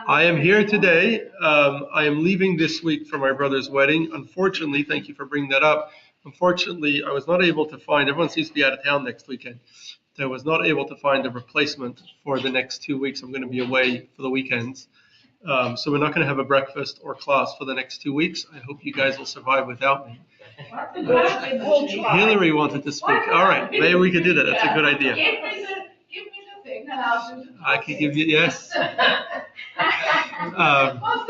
I am here today. I am leaving this week for my brother's wedding. Unfortunately, thank you for bringing that up. Unfortunately, I was not able to find, everyone seems to be out of town next weekend. I was not able to find a replacement for the next 2 weeks. I'm going to be away for the weekends. So we're not going to have a breakfast or class for the next 2 weeks. I hope you guys will survive without me. Hillary wanted to speak. All right, maybe we could do that. That's a good idea. Give me the thing and I'll do the I could give you, yes. What's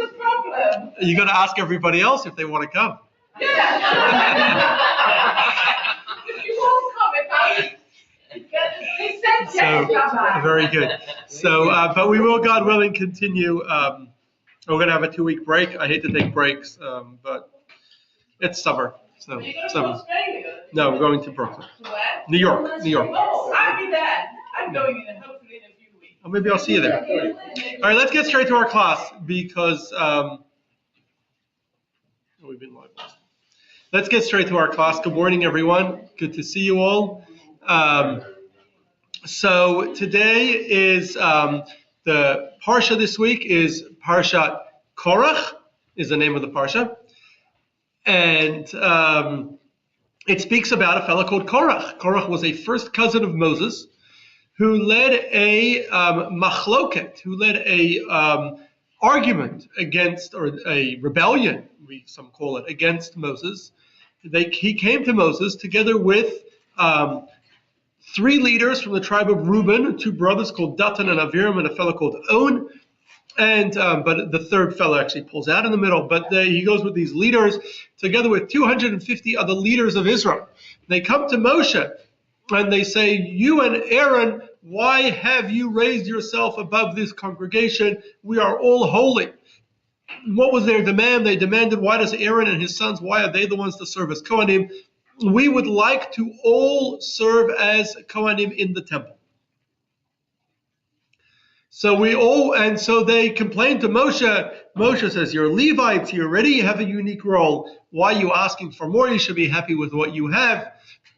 the problem? You got to ask everybody else if they want to come. If you won't come, if I he said yes, Rabbi. Very good. So, but we will, God willing, continue. We're going to have a 2-week break. I hate to take breaks, but it's summer. So, Are you going to summer. Australia? No, we're going to Brooklyn. To where? New York. New York. Oh, I'll be there. I'm going in hopefully in a few weeks. Oh, maybe I'll see you there. All right, let's get straight to our class because we've been live. Let's get straight to our class. Good morning, everyone. Good to see you all. So today is the Parsha this week is Parshat Korach is the name of the Parsha. And it speaks about a fellow called Korach. Korach was a first cousin of Moses who led a machloket, who led a argument against, or a rebellion, some call it, against Moses. He came to Moses together with 3 leaders from the tribe of Reuben, 2 brothers called Datan and Aviram, and a fellow called On. And but the third fellow actually pulls out in the middle. But he goes with these leaders together with 250 other leaders of Israel. They come to Moshe and they say, "You and Aaron, why have you raised yourself above this congregation? We are all holy." What was their demand? They demanded, why does Aaron and his sons, why are they the ones to serve as Kohanim? We would like to all serve as Kohanim in the temple. So they complained to Moshe. Moshe says, "You're Levites, you already have a unique role. Why are you asking for more? You should be happy with what you have."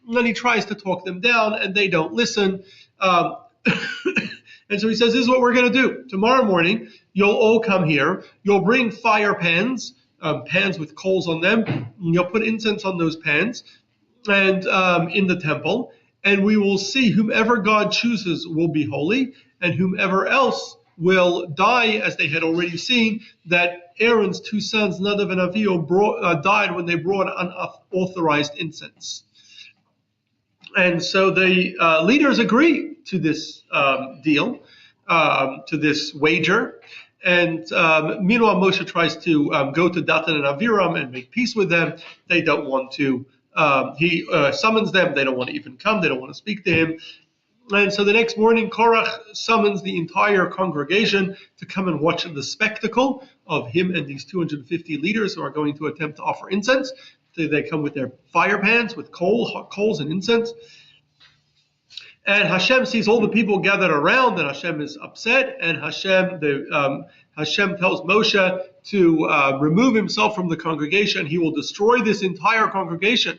And then he tries to talk them down, and they don't listen. And so he says, "This is what we're going to do. Tomorrow morning, you'll all come here. You'll bring fire pans, pans with coals on them. And you'll put incense on those pans, and in the temple. And we will see whomever God chooses will be holy, and whomever else will die, as they had already seen, that Aaron's 2 sons, Nadav and Avihu, died when they brought unauthorized incense." And so the leaders agree to this deal, to this wager. And meanwhile, Moshe tries to go to Datan and Aviram and make peace with them. They don't want to. He summons them. They don't want to even come. They don't want to speak to him. And so the next morning, Korach summons the entire congregation to come and watch the spectacle of him and these 250 leaders who are going to attempt to offer incense. So they come with their fire pans with coals and incense. And Hashem sees all the people gathered around, and Hashem is upset. And Hashem tells Moshe to remove himself from the congregation. He will destroy this entire congregation.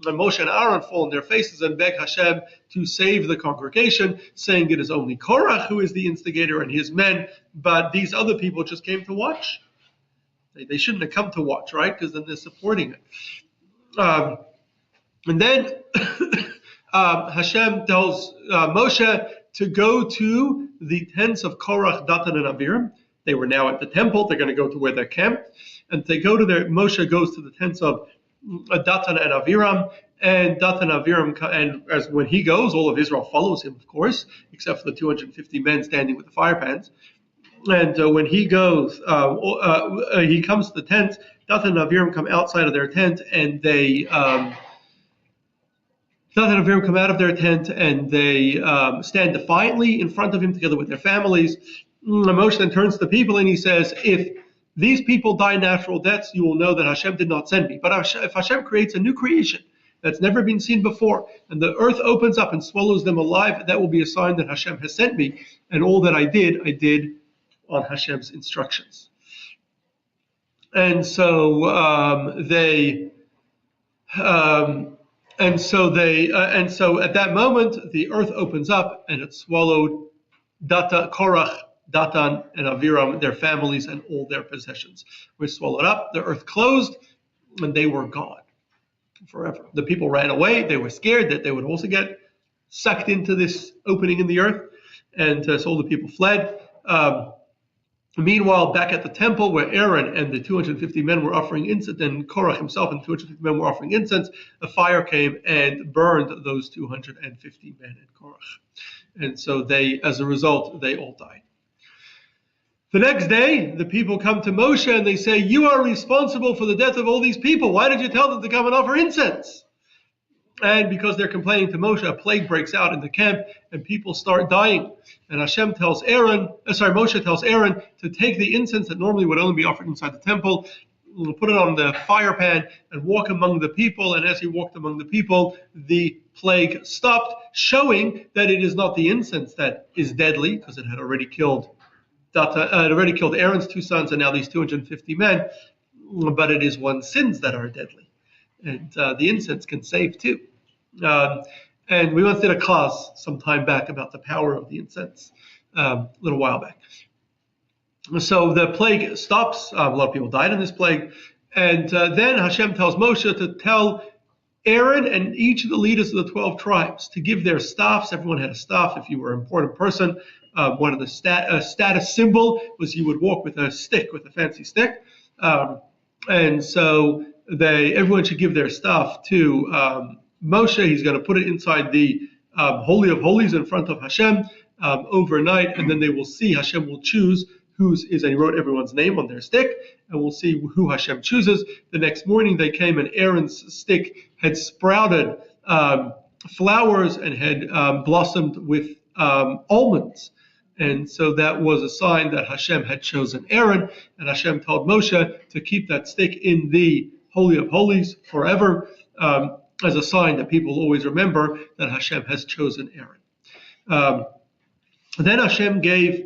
And Moshe and Aaron fall on their faces and beg Hashem to save the congregation, saying it is only Korach who is the instigator and his men, but these other people just came to watch. They shouldn't have come to watch, right? Because then they're supporting it. And then Hashem tells Moshe to go to the tents of Korach, Datan, and Aviram. They were now at the temple. They're going to go to where they're camped. And they go to Moshe goes to the tents of Datan and Aviram, and Datan and Aviram, and as when he goes, all of Israel follows him, of course, except for the 250 men standing with the fire pans. And when he goes, he comes to the tent. Datan and Aviram come outside of their tent, and they Datan and Aviram come out of their tent, and they stand defiantly in front of him together with their families. Moshe then turns to the people and he says, "If these people die natural deaths, you will know that Hashem did not send me. But if Hashem creates a new creation that's never been seen before, and the earth opens up and swallows them alive, that will be a sign that Hashem has sent me. And all that I did on Hashem's instructions." And so at that moment, the earth opens up and it swallowed Korach, Datan and Aviram, their families, and all their possessions were swallowed up. The earth closed, and they were gone forever. The people ran away. They were scared that they would also get sucked into this opening in the earth, and so all the people fled. Meanwhile, back at the temple where Aaron and the 250 men were offering incense, and Korach himself and 250 men were offering incense, a fire came and burned those 250 men and Korach. And so they, as a result, they all died. The next day, the people come to Moshe and they say, "You are responsible for the death of all these people. Why did you tell them to come and offer incense?" And because they're complaining to Moshe, a plague breaks out in the camp and people start dying. And Moshe tells Aaron to take the incense that normally would only be offered inside the temple, put it on the fire pan and walk among the people. And as he walked among the people, the plague stopped, showing that it is not the incense that is deadly, because it had already killed Aaron's 2 sons and now these 250 men, but it is one's sins that are deadly. And the incense can save too. And we once did a class some time back about the power of the incense, a little while back. So the plague stops. A lot of people died in this plague. And then Hashem tells Moshe to tell Aaron and each of the leaders of the 12 tribes to give their staffs. Everyone had a staff. If you were an important person, one of the status symbol was you would walk with a stick, with a fancy stick. And so everyone should give their stuff to Moshe. He's going to put it inside the Holy of Holies in front of Hashem overnight, and then they will see, Hashem will choose whose is, and he wrote everyone's name on their stick, and we'll see who Hashem chooses. The next morning they came, and Aaron's stick had sprouted flowers and had blossomed with almonds. And so that was a sign that Hashem had chosen Aaron, and Hashem told Moshe to keep that stick in the Holy of Holies forever, as a sign that people always remember that Hashem has chosen Aaron. Then Hashem gave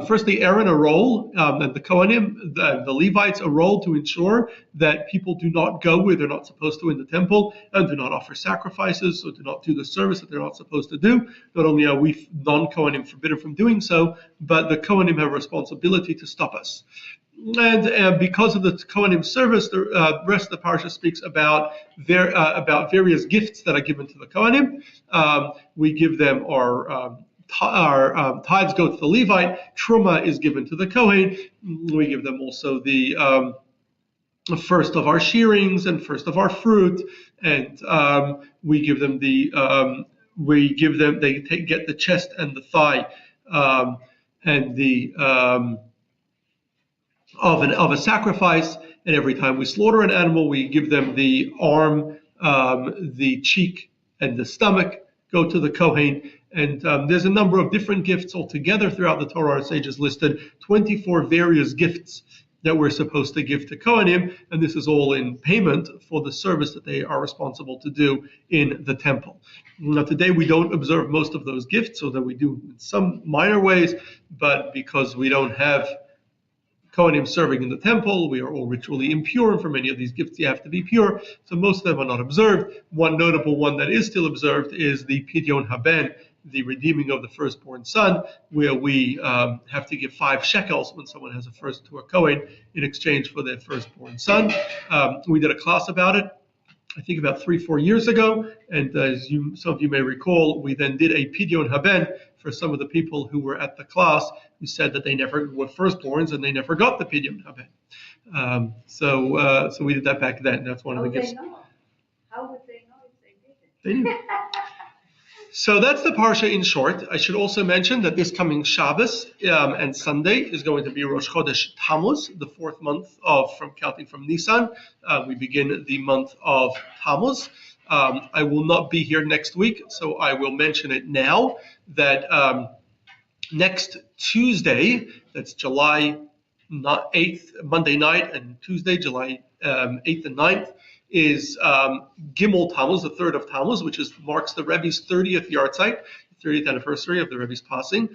firstly Aaron a role, and the Kohanim, the Levites, a role to ensure that people do not go where they're not supposed to in the temple, and do not offer sacrifices, or do not do the service that they're not supposed to do. Not only are we non-Kohanim forbidden from doing so, but the Kohanim have a responsibility to stop us. And because of the Kohanim service, the rest of the parasha speaks about various gifts that are given to the Kohanim. We give them our tithes go to the Levite. Truma is given to the Kohen. We give them also the first of our shearings and first of our fruit, and we give them they get the chest and the thigh and the of a sacrifice. And every time we slaughter an animal, we give them the arm, the cheek, and the stomach go to the Kohen. And there's a number of different gifts altogether throughout the Torah. Our sages listed 24 various gifts that we're supposed to give to Kohanim, and this is all in payment for the service that they are responsible to do in the temple. Now, today we don't observe most of those gifts, so that we do in some minor ways, but because we don't have Kohanim serving in the temple, we are all ritually impure, and for many of these gifts you have to be pure, so most of them are not observed. One notable one that is still observed is the Pidyon Haben, the redeeming of the firstborn son, where we have to give 5 shekels when someone has a first to a Kohen in exchange for their firstborn son. We did a class about it, I think about 3-4 years ago, and as some of you may recall, we then did a Pidyon Haben for some of the people who were at the class who said that they never were firstborns and they never got the Pidyon Haben. So we did that back then. That's one of the gifts. How would they know if they They didn't? didn't. So that's the parsha in short. I should also mention that this coming Shabbos and Sunday is going to be Rosh Chodesh Tammuz, the 4th month from counting from Nisan. We begin the month of Tammuz. I will not be here next week, so I will mention it now that next Tuesday, that's July 8th, Monday night, and Tuesday, July 8th and 9th, is Gimel Tammuz, the 3rd of Tammuz, which marks the Rebbe's 30th yahrzeit, 30th anniversary of the Rebbe's passing.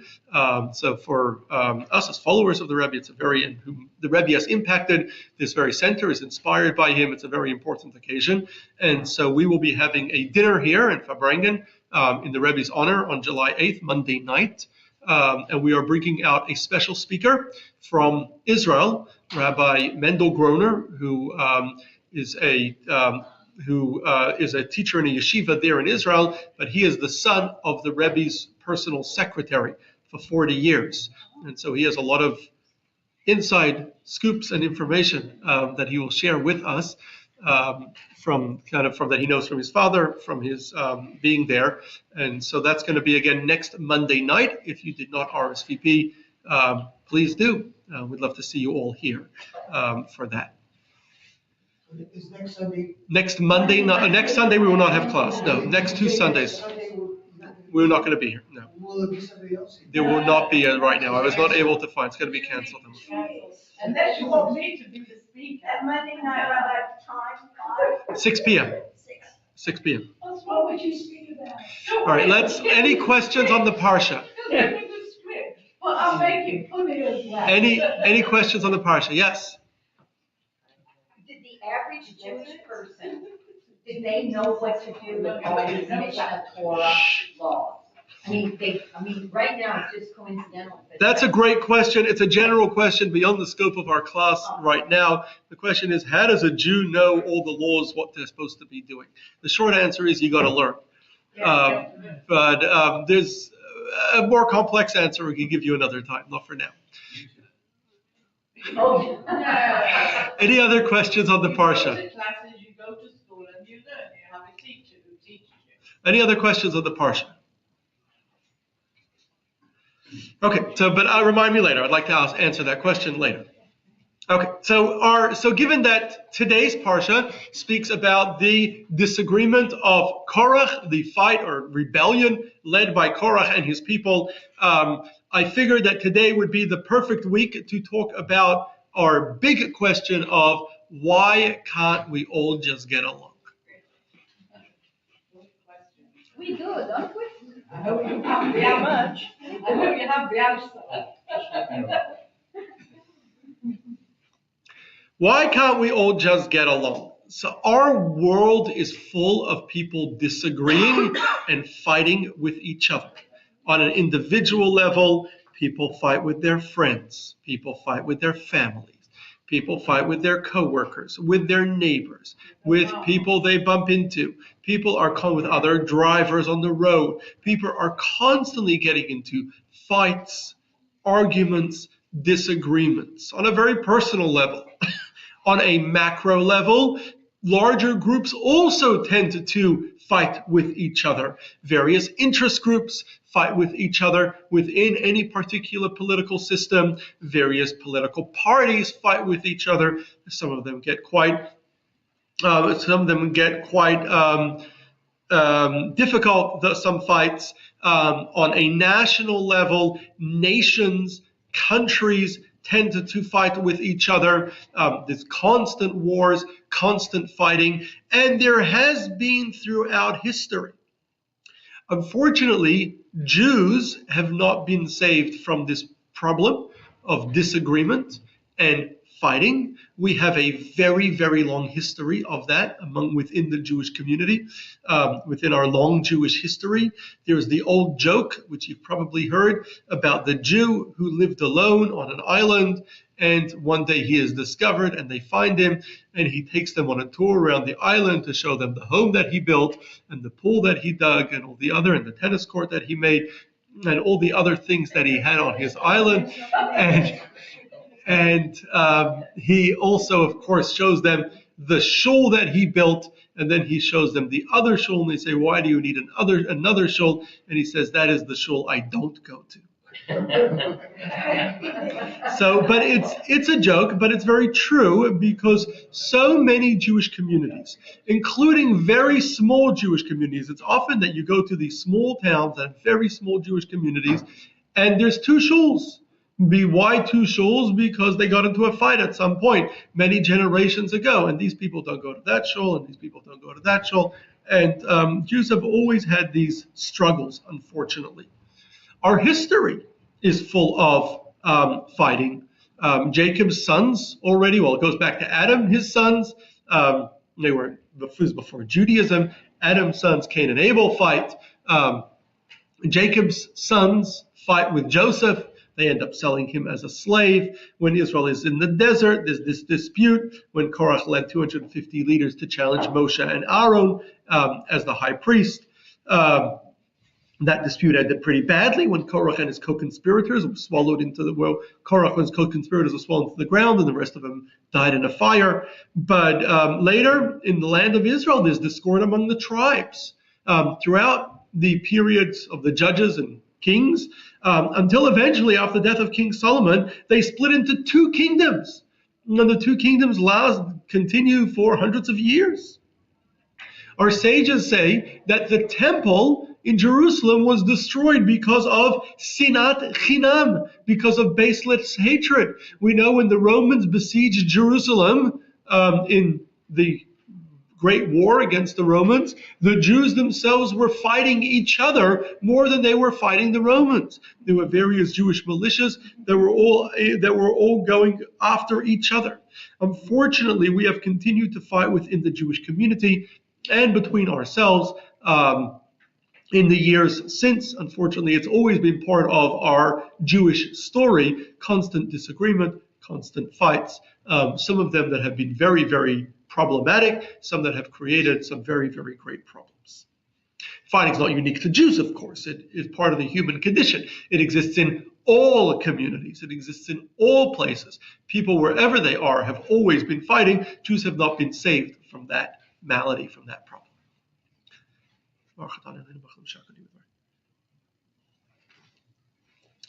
So for us as followers of the Rebbe, it's and whom the Rebbe has impacted. This very center is inspired by him. It's a very important occasion. And so we will be having a dinner here in Farbrengen in the Rebbe's honor on July 8th, Monday night. and we are bringing out a special speaker from Israel, Rabbi Mendel Groner, who is a teacher in a yeshiva there in Israel, but he is the son of the Rebbe's personal secretary for 40 years. And so he has a lot of inside scoops and information that he will share with us from that he knows from his father, from his being there. And so that's going to be again next Monday night. If you did not RSVP, please do. We'd love to see you all here for that. Is next Sunday? Next Sunday we will not have class. No, next 2 Sundays we're not going to be here. No. Will there be somebody else? There will not be right now. I was not able to find. It's going to be canceled. Unless you want me to be the speaker. At Monday night, around that time, 6 p.m. 6 p.m. What would you speak about? All right. Any questions on the parsha? Give me the script. Well, I'll make it funny as well. Any questions on the parsha? Yes. did the average Jewish person, did they know what to do with all these Mishnah Torah laws? I mean, right now it's just coincidental. But That's a great question. It's a general question beyond the scope of our class right now. The question is, how does a Jew know all the laws, what they're supposed to be doing? The short answer is you got to learn. But there's a more complex answer we can give you another time, not for now. Oh, Any other questions on the parsha? The classes you go to school and you learn. You have a teacher who teaches you. Any other questions on the parsha? Okay, but remind me later. I'd like to answer that question later. Okay, so given that today's parsha speaks about the disagreement of Korach, the fight or rebellion led by Korach and his people, I figured that today would be the perfect week to talk about our big question of why can't we all just get along? we do, don't we? I hope you have the much. I hope you have the answer. Why can't we all just get along? So our world is full of people disagreeing and fighting with each other. On an individual level, people fight with their friends. People fight with their families. People fight with their coworkers, with their neighbors, with people they bump into. People are with other drivers on the road. People are constantly getting into fights, arguments, disagreements on a very personal level. On a macro level, larger groups also tend to fight with each other. Various interest groups fight with each other within any particular political system. Various political parties fight with each other. Some of them get quite difficult. Some fights on a national level, nations, countries tend to fight with each other. There's constant wars, constant fighting, and there has been throughout history. Unfortunately, Jews have not been saved from this problem of disagreement and fighting. We have a very, very long history of that within the Jewish community. Within our long Jewish history, there's the old joke, which you've probably heard, about the Jew who lived alone on an island, and one day he is discovered and they find him, and he takes them on a tour around the island to show them the home that he built and the pool that he dug and all the other, and the tennis court that he made and all the other things that he had on his island. And he also, of course, shows them the shul that he built, and then he shows them the other shul, and they say, why do you need another shul? And he says, that is the shul I don't go to. So, but it's a joke, but it's very true, because so many Jewish communities, including very small Jewish communities, it's often that you go to these small towns and very small Jewish communities, and there's two shuls. Why two shuls? Because they got into a fight at some point many generations ago, and these people don't go to that shul, and these people don't go to that shul, and Jews have always had these struggles, unfortunately. Our history is full of fighting. Jacob's sons already, well, it goes back to Adam, his sons, they were before Judaism. Adam's sons, Cain and Abel, fight. Jacob's sons fight with Joseph. They end up selling him as a slave. When Israel is in the desert, there's this dispute when Korach led 250 leaders to challenge Moshe and Aaron as the high priest. That dispute ended pretty badly when Korach and his co-conspirators were swallowed into the well. Korach and his co-conspirators were swallowed into the ground, and the rest of them died in a fire. But later, in the land of Israel, there's discord among the tribes throughout the periods of the judges and kings, until eventually, after the death of King Solomon, they split into two kingdoms, and the two kingdoms continue for hundreds of years. Our sages say that the temple in Jerusalem was destroyed because of sinat chinam, because of baseless hatred. We know when the Romans besieged Jerusalem in the Great War against the Romans, the Jews themselves were fighting each other more than they were fighting the Romans. There were various Jewish militias that were all going after each other. Unfortunately, we have continued to fight within the Jewish community and between ourselves in the years since. Unfortunately, it's always been part of our Jewish story, constant disagreement, constant fights, some of them that have been very, very problematic, some that have created some very, very great problems. Fighting is not unique to Jews, of course. It is part of the human condition. It exists in all communities. It exists in all places. People, wherever they are, have always been fighting. Jews have not been saved from that malady, from that problem.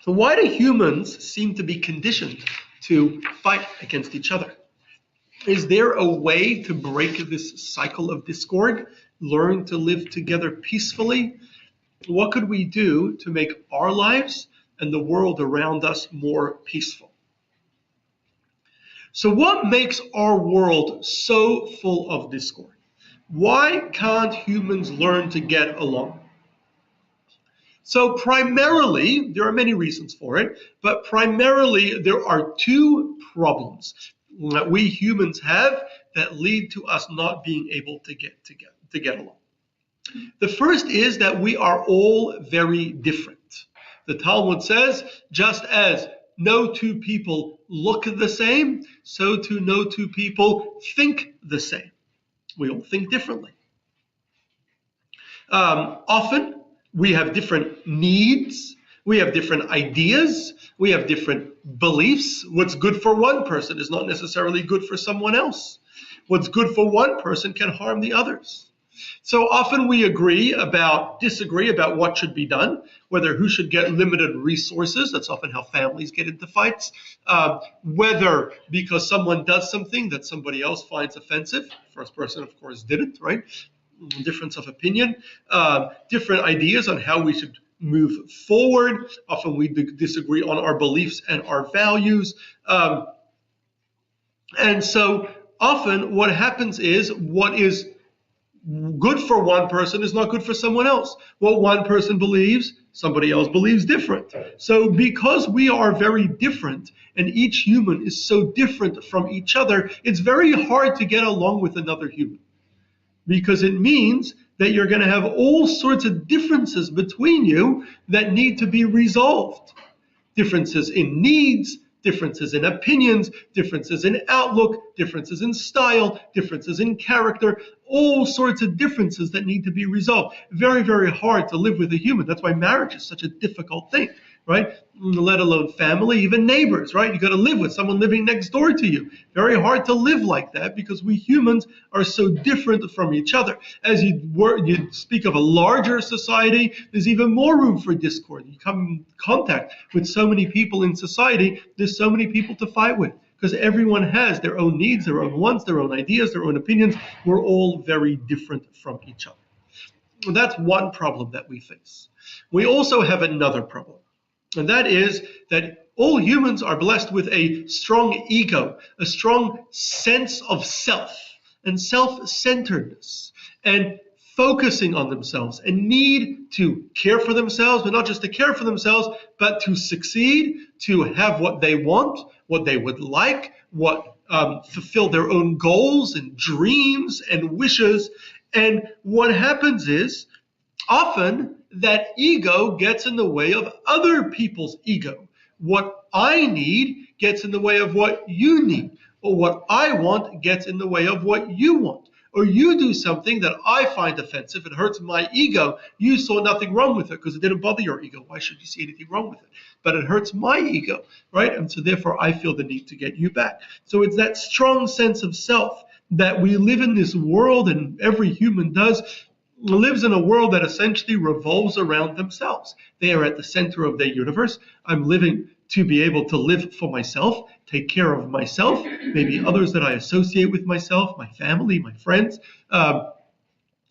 So why do humans seem to be conditioned to fight against each other? Is there a way to break this cycle of discord, learn to live together peacefully? What could we do to make our lives and the world around us more peaceful? So what makes our world so full of discord? Why can't humans learn to get along? So primarily, there are many reasons for it, but primarily there are two problems that we humans have that lead to us not being able to get along. The first is that we are all very different. The Talmud says, just as no two people look the same, so too no two people think the same. We all think differently. Often we have different needs, we have different ideas, we have different beliefs. What's good for one person is not necessarily good for someone else. What's good for one person can harm the others. So often we disagree about what should be done, whether who should get limited resources. That's often how families get into fights. Whether because someone does something that somebody else finds offensive. First person, of course, didn't, right? Difference of opinion. Different ideas on how we should move forward. Often we disagree on our beliefs and our values. And so often what happens is what is good for one person is not good for someone else. What one person believes, somebody else believes different. So because we are very different and each human is so different from each other, it's very hard to get along with another human. Because it means that you're going to have all sorts of differences between you that need to be resolved. Differences in needs, differences in opinions, differences in outlook, differences in style, differences in character, all sorts of differences that need to be resolved. Very, very hard to live with a human. That's why marriage is such a difficult thing, right? Let alone family, even neighbors, right? You got to live with someone living next door to you. Very hard to live like that because we humans are so different from each other. As you speak of a larger society, there's even more room for discord. You come in contact with so many people in society, there's so many people to fight with because everyone has their own needs, their own wants, their own ideas, their own opinions. We're all very different from each other. Well, that's one problem that we face. We also have another problem. And that is that all humans are blessed with a strong ego, a strong sense of self and self-centeredness and focusing on themselves and need to care for themselves, but not just to care for themselves, but to succeed, to have what they want, what they would like, fulfill their own goals and dreams and wishes. And what happens is often that ego gets in the way of other people's ego. What I need gets in the way of what you need, or what I want gets in the way of what you want. Or you do something that I find offensive, it hurts my ego. You saw nothing wrong with it because it didn't bother your ego. Why should you see anything wrong with it? But it hurts my ego, right? And so therefore I feel the need to get you back. So it's that strong sense of self that we live in this world, and every human does, lives in a world that essentially revolves around themselves. They are at the center of their universe. I'm living to be able to live for myself, take care of myself, maybe others that I associate with myself, my family, my friends. But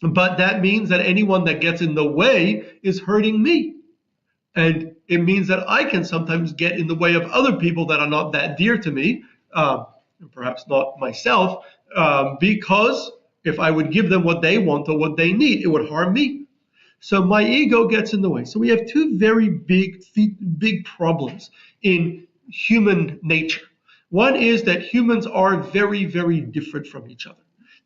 that means that anyone that gets in the way is hurting me. And it means that I can sometimes get in the way of other people that are not that dear to me, perhaps not myself, because if I would give them what they want or what they need, it would harm me. So my ego gets in the way. So we have two very big problems in human nature. One is that humans are very, very different from each other.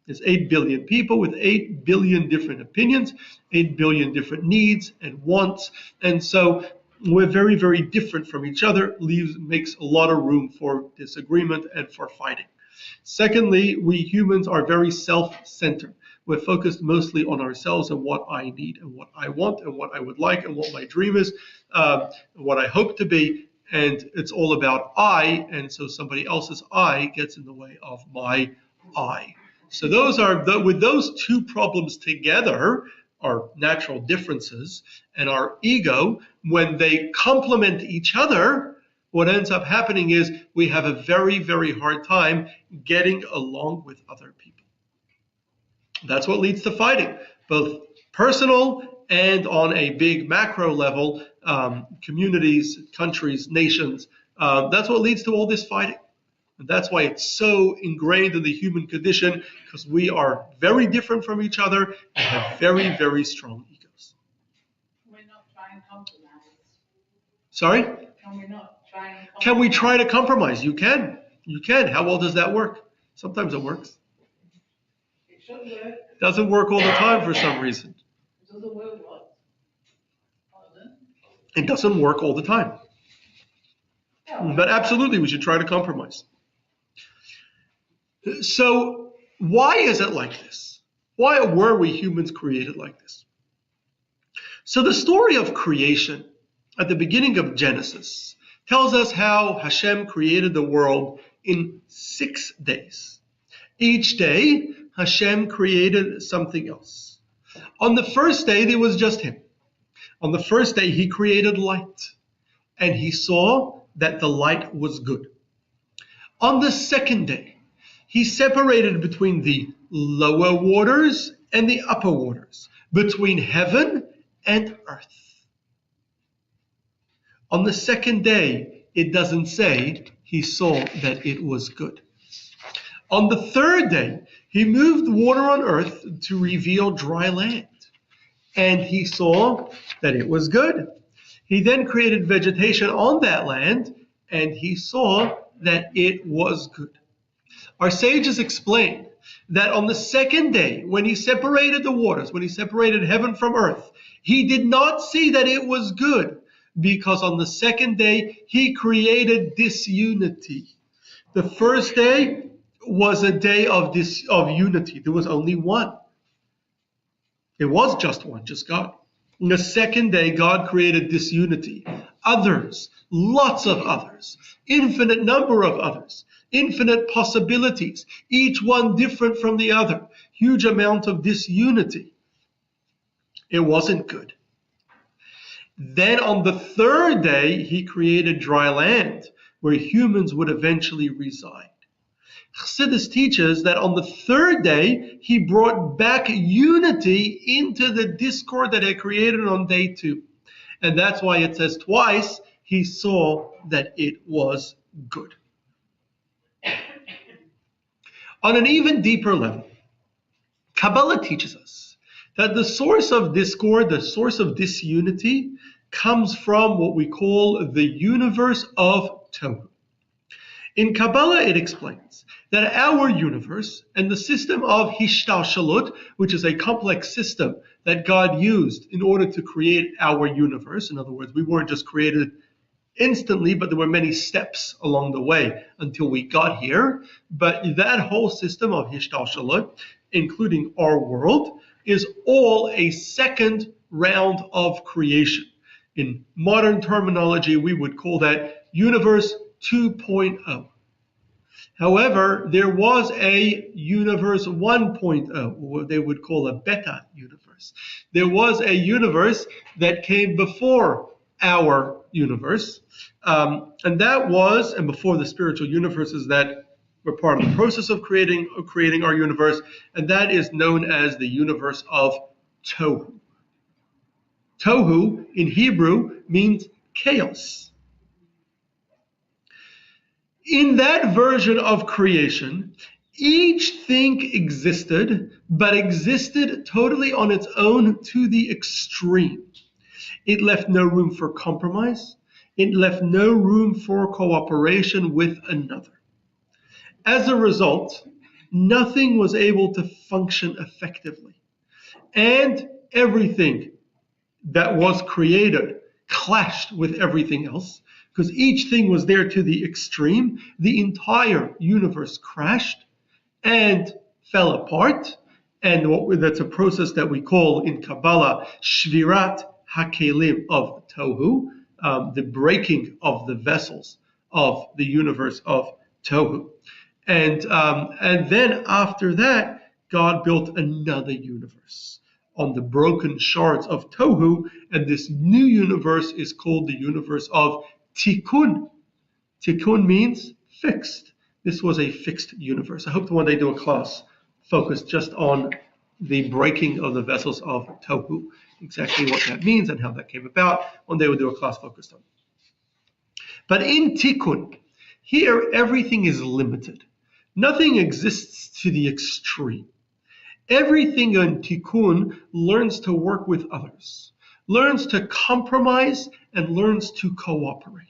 There's 8 billion people with 8 billion different opinions, 8 billion different needs and wants. And so we're very, very different from each other, makes a lot of room for disagreement and for fighting. Secondly, we humans are very self-centered. We're focused mostly on ourselves and what I need and what I want and what I would like and what my dream is, what I hope to be. And it's all about I. And so somebody else's I gets in the way of my I. So with those two problems together, our natural differences and our ego, when they complement each other, what ends up happening is we have a very, very hard time getting along with other people. That's what leads to fighting, both personal and on a big macro level, communities, countries, nations. That's what leads to all this fighting. And that's why it's so ingrained in the human condition, because we are very different from each other and have very, very strong egos. We're not trying to compromise. Sorry? Can we not try and compromise? Can we try to compromise? You can. You can. How well does that work? Sometimes it works. It should work. It doesn't work all the time for some reason. It doesn't work what? Pardon? It doesn't work all the time. But absolutely, we should try to compromise. So why is it like this? Why were we humans created like this? So the story of creation at the beginning of Genesis tells us how Hashem created the world in 6 days. Each day, Hashem created something else. On the first day, there was just him. On the first day, he created light, and he saw that the light was good. On the second day, he separated between the lower waters and the upper waters, between heaven and earth. On the second day, it doesn't say he saw that it was good. On the third day, he moved water on earth to reveal dry land, and he saw that it was good. He then created vegetation on that land, and he saw that it was good. Our sages explain that on the second day, when he separated the waters, when he separated heaven from earth, he did not see that it was good, because on the second day, he created disunity. The first day was a day of unity. There was only one. It was just one, just God. On the second day, God created disunity. Others, lots of others, infinite number of others, infinite possibilities, each one different from the other, huge amount of disunity. It wasn't good. Then on the third day, he created dry land where humans would eventually reside. Chassidus teaches that on the third day, he brought back unity into the discord that had created on day 2. And that's why it says twice, he saw that it was good. On an even deeper level, Kabbalah teaches us that the source of discord, the source of disunity, comes from what we call the universe of Tohu. In Kabbalah, it explains that our universe and the system of Hishtalshalut, which is a complex system that God used in order to create our universe. In other words, we weren't just created instantly, but there were many steps along the way until we got here. But that whole system of Hishtalshalut, including our world, is all a second round of creation. In modern terminology, we would call that Universe 2.0. However, there was a Universe 1.0, what they would call a beta universe. There was a universe that came before our universe, and before the spiritual universes that were part of the process of creating our universe, and that is known as the universe of Tohu. Tohu in Hebrew means chaos. In that version of creation, each thing existed, but existed totally on its own to the extreme. It left no room for compromise. It left no room for cooperation with another. As a result, nothing was able to function effectively. And everything that was created clashed with everything else, because each thing was there to the extreme. The entire universe crashed and fell apart. And that's a process that we call in Kabbalah Shvirat HaKelim of Tohu, the breaking of the vessels of the universe of Tohu. And then after that, God built another universe on the broken shards of Tohu, and this new universe is called the universe of Tikkun. Tikkun means fixed. This was a fixed universe. I hope that one day do a class focused just on the breaking of the vessels of Tohu, exactly what that means and how that came about. One day we'll do a class focused on it. But in Tikkun, here everything is limited. Nothing exists to the extreme. Everything in Tikkun learns to work with others, learns to compromise, and learns to cooperate.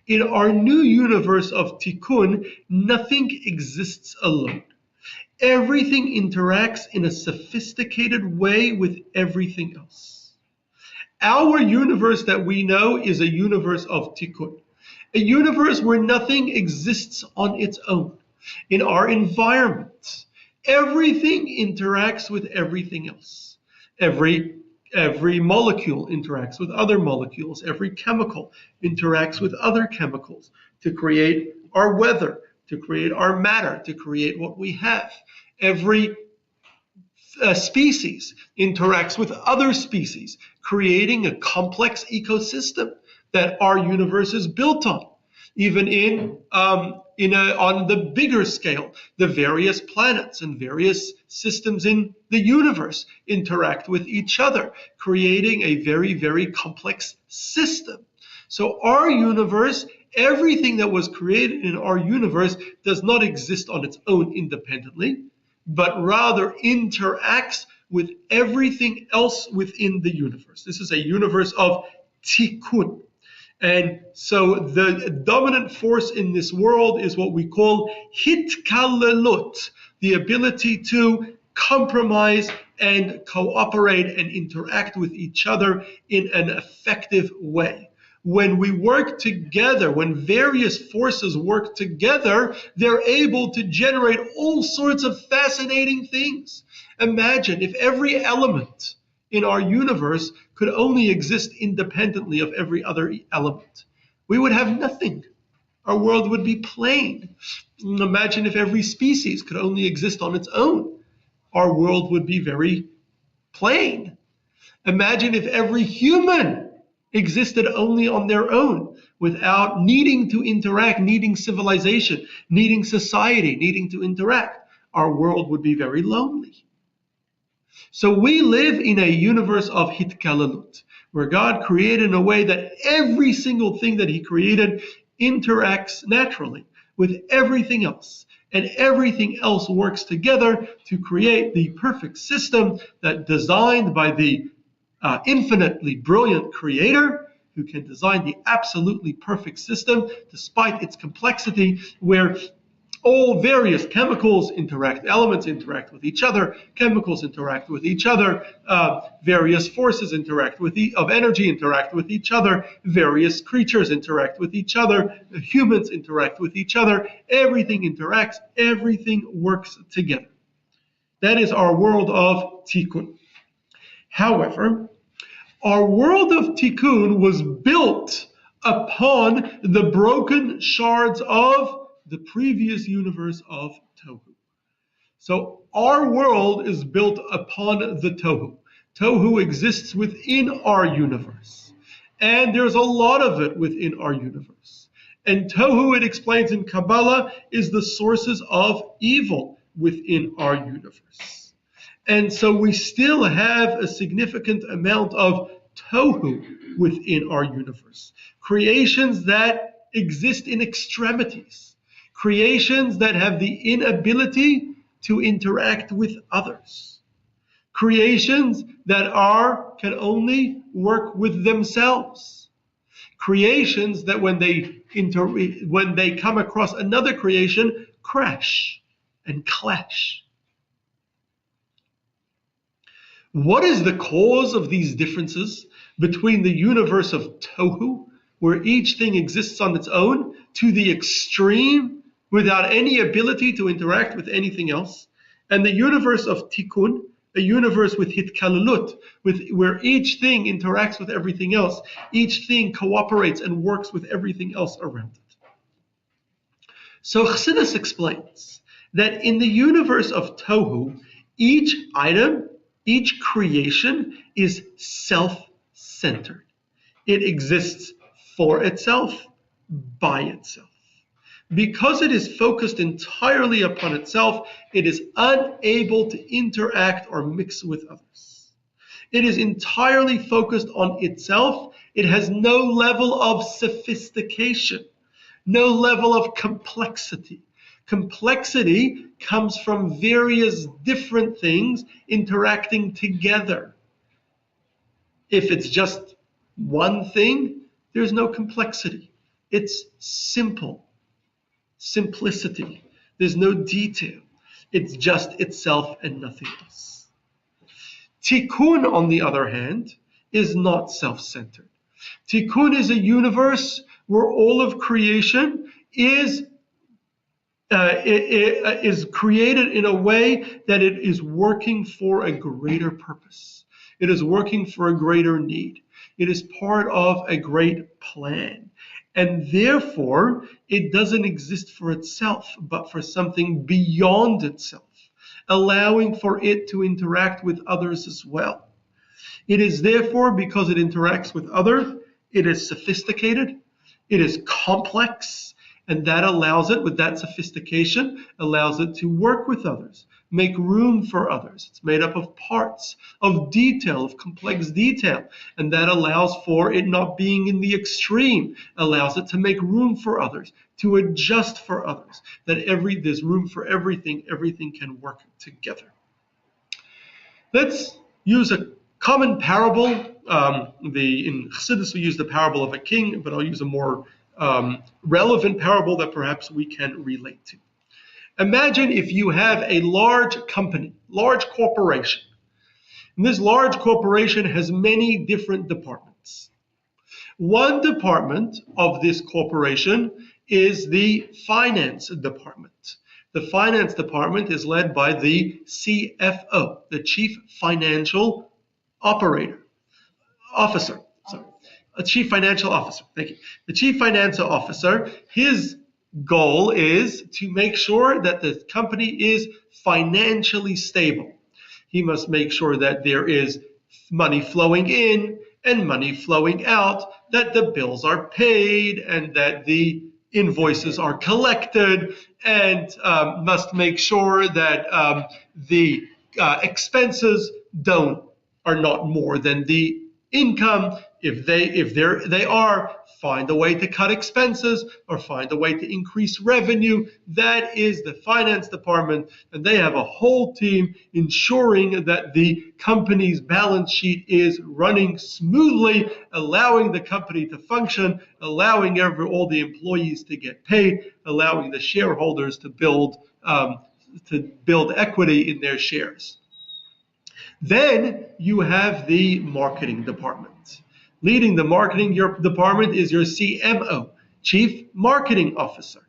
In our new universe of Tikkun, nothing exists alone. Everything interacts in a sophisticated way with everything else. Our universe that we know is a universe of Tikkun, a universe where nothing exists on its own. In our environment, everything interacts with everything else. Every molecule interacts with other molecules. Every chemical interacts with other chemicals to create our weather, to create our matter, to create what we have. Every species interacts with other species, creating a complex ecosystem that our universe is built on. Even on the bigger scale, the various planets and various systems in the universe interact with each other, creating a very, very complex system. So our universe, everything that was created in our universe does not exist on its own independently, but rather interacts with everything else within the universe. This is a universe of Tikkun. And so the dominant force in this world is what we call hitkalelut, the ability to compromise and cooperate and interact with each other in an effective way. When we work together, when various forces work together, they're able to generate all sorts of fascinating things. Imagine if every element in our universe could only exist independently of every other element. We would have nothing. Our world would be plain. Imagine if every species could only exist on its own. Our world would be very plain. Imagine if every human existed only on their own without needing to interact, needing civilization, needing society, needing to interact. Our world would be very lonely. So we live in a universe of hitkalelut, where God created in a way that every single thing that he created interacts naturally with everything else. And everything else works together to create the perfect system that designed by the infinitely brilliant creator, who can design the absolutely perfect system despite its complexity, where all various chemicals interact, elements interact with each other, chemicals interact with each other, various forces interact with of energy interact with each other, various creatures interact with each other, humans interact with each other, everything interacts, everything works together. That is our world of Tikkun. However, our world of Tikkun was built upon the broken shards of the previous universe of Tohu. So our world is built upon the Tohu. Tohu exists within our universe. And there's a lot of it within our universe. And Tohu, it explains in Kabbalah, is the sources of evil within our universe. And so we still have a significant amount of Tohu within our universe. Creations that exist in extremities. Creations that have the inability to interact with others. Creations that can only work with themselves. Creations that when they come across another creation, crash and clash. What is the cause of these differences between the universe of Tohu, where each thing exists on its own, to the extreme, without any ability to interact with anything else, and the universe of Tikkun, a universe with Hitkalalut, where each thing interacts with everything else, each thing cooperates and works with everything else around it? So Chassidus explains that in the universe of Tohu, each item, each creation is self-centered. It exists for itself, by itself. Because it is focused entirely upon itself, it is unable to interact or mix with others. It is entirely focused on itself. It has no level of sophistication, no level of complexity. Complexity comes from various different things interacting together. If it's just one thing, there's no complexity. It's simple. Simplicity. There's no detail. It's just itself and nothing else. Tikkun, on the other hand, is not self-centered. Tikkun is a universe where all of creation is created in a way that it is working for a greater purpose. It is working for a greater need. It is part of a great plan. And therefore, it doesn't exist for itself, but for something beyond itself, allowing for it to interact with others as well. It is therefore, because it interacts with others, it is sophisticated, it is complex, and that allows it, with that sophistication, allows it to work with others, make room for others. It's made up of parts, of detail, of complex detail, and that allows for it not being in the extreme, allows it to make room for others, to adjust for others, that there's room for everything can work together. Let's use a common parable. In Chassidus we use the parable of a king, but I'll use a more relevant parable that perhaps we can relate to. Imagine if you have a large company, large corporation. And this large corporation has many different departments. One department of this corporation is the finance department. The finance department is led by the CFO, the Chief Financial Officer. A Chief Financial Officer, thank you. The Chief Financial Officer, his goal is to make sure that the company is financially stable. He must make sure that there is money flowing in and money flowing out, that the bills are paid and that the invoices are collected, and must make sure that the expenses are not more than the income, If they are, find a way to cut expenses or find a way to increase revenue. That is the finance department, and they have a whole team ensuring that the company's balance sheet is running smoothly, allowing the company to function, allowing all the employees to get paid, allowing the shareholders to build equity in their shares. Then you have the marketing department. Leading the marketing department is your CMO, Chief Marketing Officer.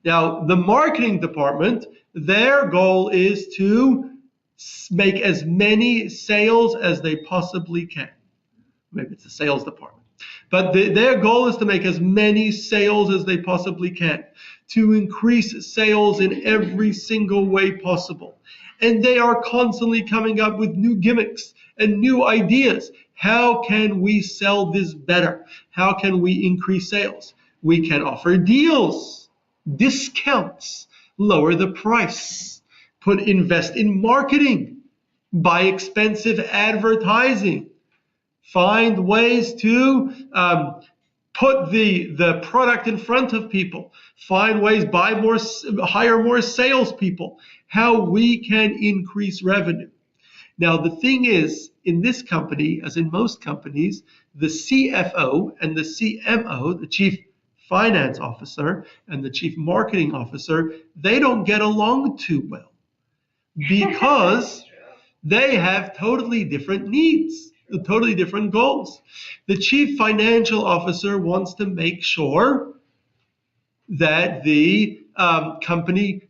Now, the marketing department, their goal is to make as many sales as they possibly can. Maybe it's the sales department. But their goal is to make as many sales as they possibly can, to increase sales in every single way possible. And they are constantly coming up with new gimmicks and new ideas. How can we sell this better? How can we increase sales? We can offer deals, discounts, lower the price, invest in marketing, buy expensive advertising, find ways to put the product in front of people, find ways, hire more salespeople, how we can increase revenue. Now, the thing is, in this company, as in most companies, the CFO and the CMO, the Chief Finance Officer and the Chief Marketing Officer, they don't get along too well because they have totally different needs, totally different goals. The Chief Financial Officer wants to make sure that the company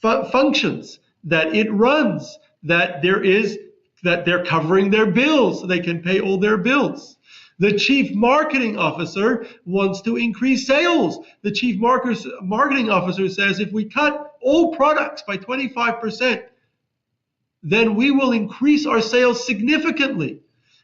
functions, that it runs, that they're covering their bills so they can pay all their bills. The Chief Marketing Officer wants to increase sales. The Chief Marketing Officer says if we cut all products by 25%, then we will increase our sales significantly.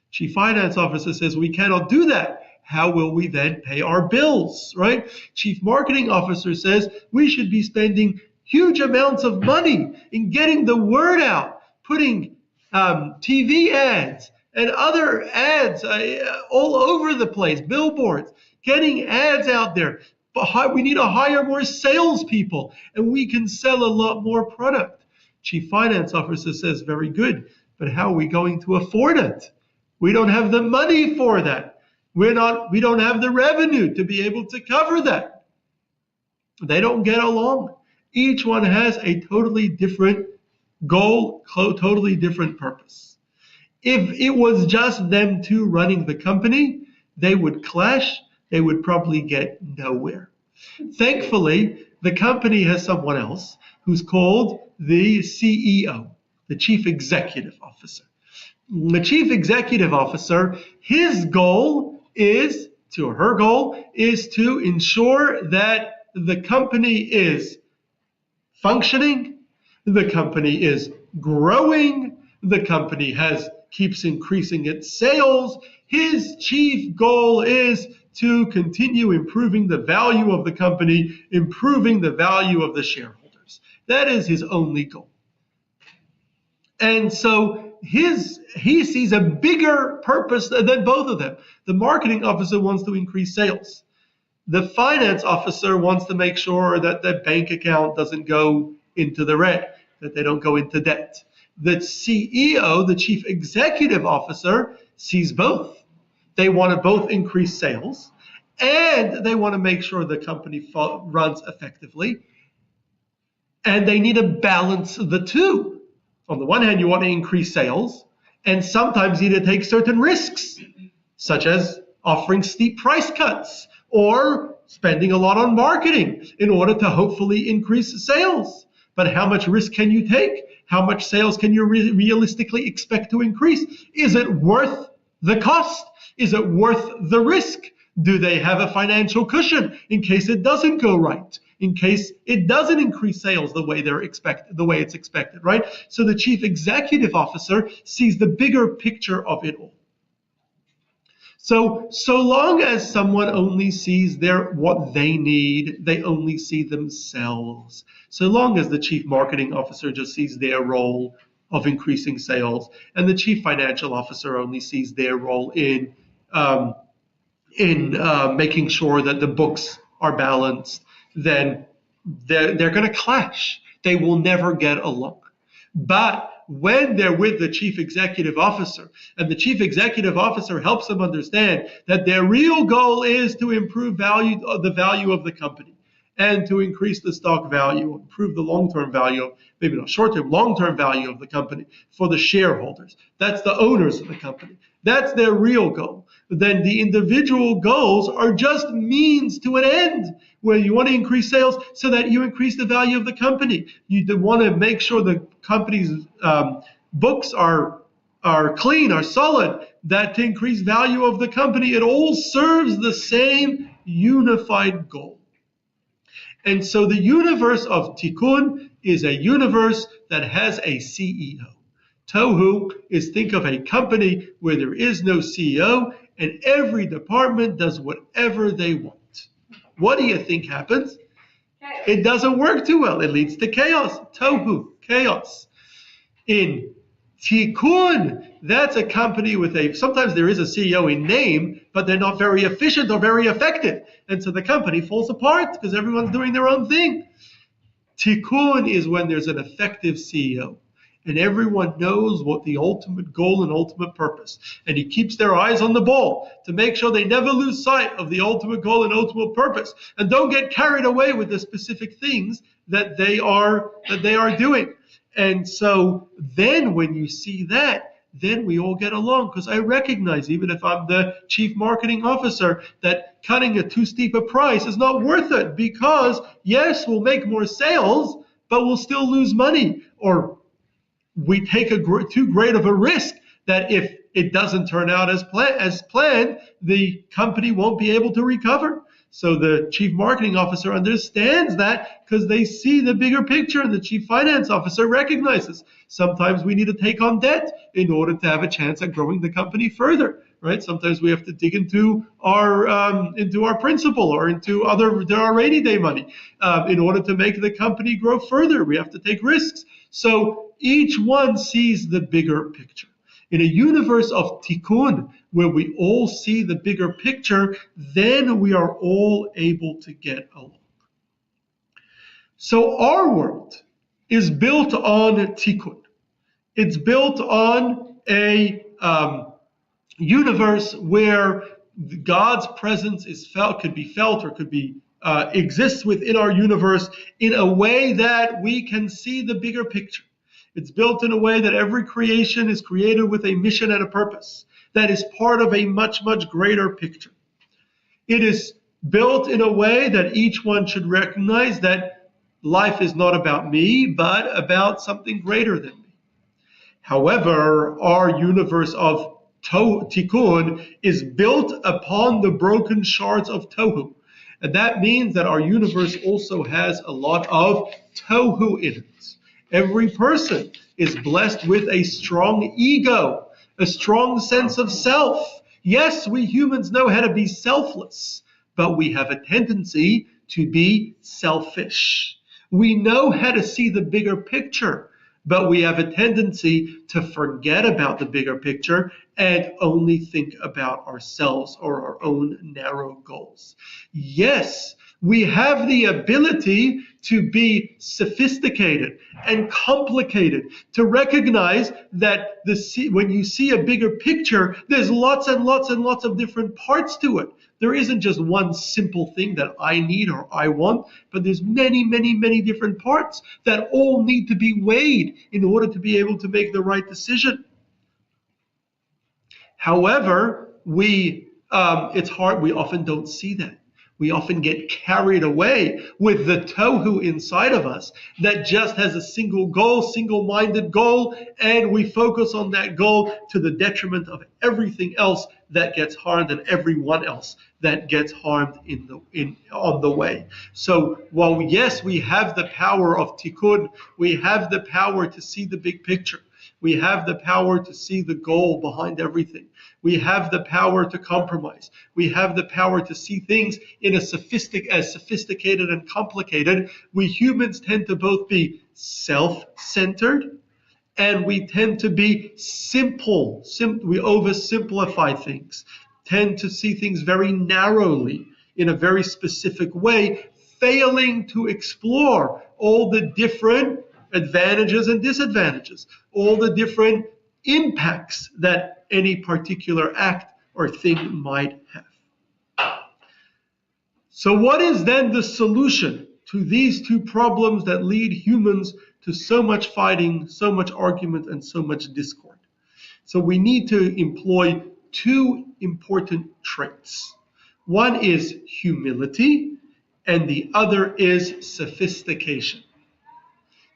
Chief Finance Officer says we cannot do that. How will we then pay our bills, right? Chief Marketing Officer says we should be spending huge amounts of money in getting the word out, putting TV ads and other ads all over the place, billboards, getting ads out there. But we need to hire more salespeople, and we can sell a lot more product. Chief Finance Officer says, very good, but how are we going to afford it? We don't have the money for that. We don't have the revenue to be able to cover that. They don't get along. Each one has a totally different goal, totally different purpose. If it was just them two running the company, they would clash. They would probably get nowhere. Thankfully, the company has someone else who's called the CEO, the Chief Executive Officer. The Chief Executive Officer, her goal is to ensure that the company is functioning, the company is growing, the company keeps increasing its sales. His chief goal is to continue improving the value of the company, improving the value of the shareholders. That is his only goal. And so he sees a bigger purpose than both of them. The marketing officer wants to increase sales. The finance officer wants to make sure that the bank account doesn't go into the red, that they don't go into debt. The CEO, the Chief Executive Officer, sees both. They want to both increase sales, and they want to make sure the company runs effectively, and they need to balance the two. On the one hand, you want to increase sales, and sometimes you need to take certain risks, such as offering steep price cuts or spending a lot on marketing in order to hopefully increase sales. But how much risk can you take? How much sales can you realistically expect to increase? Is it worth the cost? Is it worth the risk? Do they have a financial cushion in case it doesn't go right? In case it doesn't increase sales the way it's expected, right? So the Chief Executive Officer sees the bigger picture of it all. So long as someone only sees what they need, they only see themselves. So long as the Chief Marketing Officer just sees their role of increasing sales, and the Chief Financial Officer only sees their role in making sure that the books are balanced, then they're going to clash. They will never get along. But when they're with the chief executive officer, and the chief executive officer helps them understand that their real goal is to improve the value of the company, and to increase the stock value, improve the long-term value, maybe not short-term, long-term value of the company for the shareholders. That's the owners of the company. That's their real goal. Then the individual goals are just means to an end, where you want to increase sales so that you increase the value of the company. You want to make sure the company's books are clean, are solid, that to increase value of the company. It all serves the same unified goal. And so the universe of Tikkun is a universe that has a CEO. Tohu is, think of a company where there is no CEO and every department does whatever they want. What do you think happens? It doesn't work too well. It leads to chaos. Tohu, chaos. In Tikkun, that's a company with sometimes there is a CEO in name, but they're not very efficient or very effective. And so the company falls apart because everyone's doing their own thing. Tikkun is when there's an effective CEO and everyone knows what the ultimate goal and ultimate purpose. And he keeps their eyes on the ball to make sure they never lose sight of the ultimate goal and ultimate purpose. And don't get carried away with the specific things that they are doing. And so then when you see that, then we all get along, because I recognize, even if I'm the chief marketing officer, that cutting a too steep a price is not worth it, because yes, we'll make more sales, but we'll still lose money. Or we take too great of a risk that if it doesn't turn out as planned, the company won't be able to recover. So the chief marketing officer understands that because they see the bigger picture, and the chief finance officer recognizes sometimes we need to take on debt in order to have a chance at growing the company further, right? Sometimes we have to dig into our principal or into our rainy day money in order to make the company grow further. We have to take risks. So each one sees the bigger picture. In a universe of Tikkun, where we all see the bigger picture, then we are all able to get along. So our world is built on Tikkun. It's built on a universe where God's presence could be felt, or could be exists within our universe in a way that we can see the bigger picture. It's built in a way that every creation is created with a mission and a purpose that is part of a much, much greater picture. It is built in a way that each one should recognize that life is not about me, but about something greater than me. However, our universe of Tikkun is built upon the broken shards of Tohu. And that means that our universe also has a lot of Tohu in it. Every person is blessed with a strong ego, a strong sense of self. Yes, we humans know how to be selfless, but we have a tendency to be selfish. We know how to see the bigger picture, but we have a tendency to forget about the bigger picture and only think about ourselves or our own narrow goals. Yes, we have the ability to be sophisticated and complicated, to recognize that when you see a bigger picture, there's lots and lots and lots of different parts to it. There isn't just one simple thing that I need or I want, but there's many, many, many different parts that all need to be weighed in order to be able to make the right decision. However, it's hard. We often don't see that. We often get carried away with the tohu inside of us that just has a single goal, single-minded goal, and we focus on that goal to the detriment of everything else that gets harmed and everyone else that gets harmed on the way. So while yes, we have the power of Tikkun, we have the power to see the big picture. We have the power to see the goal behind everything. We have the power to compromise. We have the power to see things in as sophisticated and complicated. We humans tend to both be self-centered and we tend to be simple. We oversimplify things. tend to see things very narrowly, in a very specific way, failing to explore all the different advantages and disadvantages, all the different impacts that any particular act or thing might have. So what is then the solution to these two problems that lead humans to so much fighting, so much argument, and so much discord? So we need to employ two important traits. One is humility, and the other is sophistication.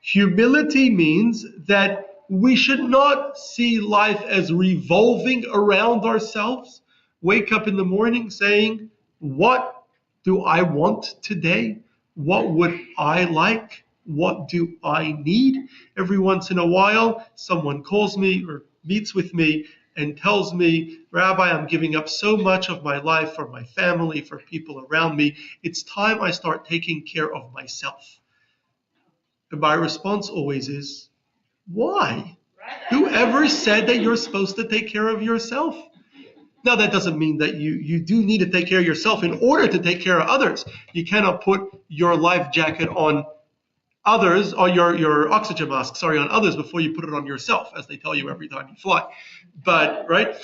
Humility means that we should not see life as revolving around ourselves. Wake up in the morning saying, what do I want today? What would I like? What do I need? Every once in a while, someone calls me or meets with me and tells me, Rabbi, I'm giving up so much of my life for my family, for people around me. It's time I start taking care of myself. And my response always is, why? Whoever said that you're supposed to take care of yourself? Now, that doesn't mean that you do need to take care of yourself in order to take care of others. You cannot put your life jacket on others, or your oxygen mask, on others before you put it on yourself, as they tell you every time you fly. But, right?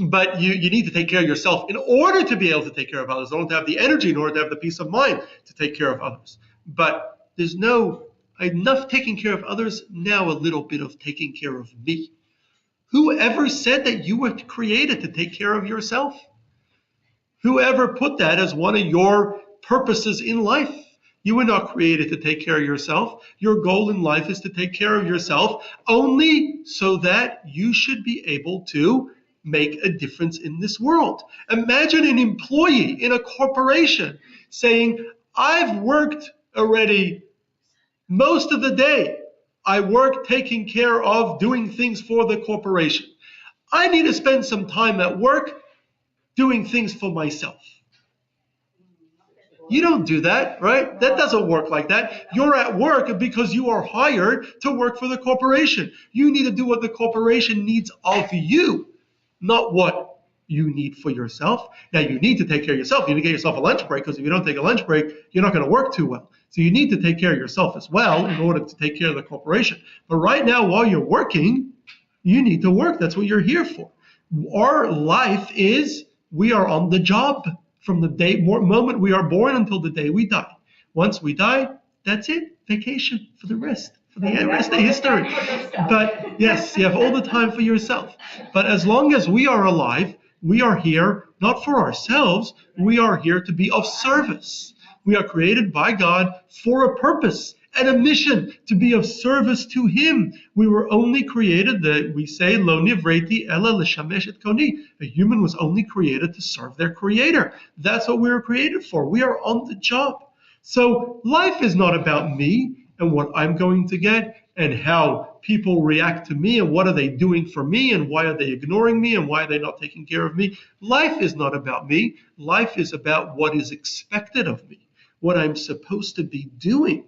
But you need to take care of yourself in order to be able to take care of others, in order to have the energy, in order to have the peace of mind to take care of others. But there's enough taking care of others, now a little bit of taking care of me. Whoever said that you were created to take care of yourself? Whoever put that as one of your purposes in life? You were not created to take care of yourself. Your goal in life is to take care of yourself only so that you should be able to make a difference in this world. Imagine an employee in a corporation saying, I've worked already most of the day. I work taking care of doing things for the corporation. I need to spend some time at work doing things for myself. You don't do that, right? That doesn't work like that. You're at work because you are hired to work for the corporation. You need to do what the corporation needs of you, not what you need for yourself. Now, you need to take care of yourself. You need to get yourself a lunch break, because if you don't take a lunch break, you're not going to work too well. So you need to take care of yourself as well in order to take care of the corporation. But right now, while you're working, you need to work. That's what you're here for. Our life is, we are on the job from the moment we are born until the day we die. Once we die, that's it. Vacation for the rest of history. But yes, you have all the time for yourself. But as long as we are alive, we are here not for ourselves. We are here to be of service. We are created by God for a purpose and a mission, to be of service to Him. We were only created, we say, Lo nivreti ela l'shamesh et koni. A human was only created to serve their Creator. That's what we were created for. We are on the job. So life is not about me and what I'm going to get and how people react to me and what are they doing for me and why are they ignoring me and why are they not taking care of me. Life is not about me. Life is about what is expected of me, what I'm supposed to be doing.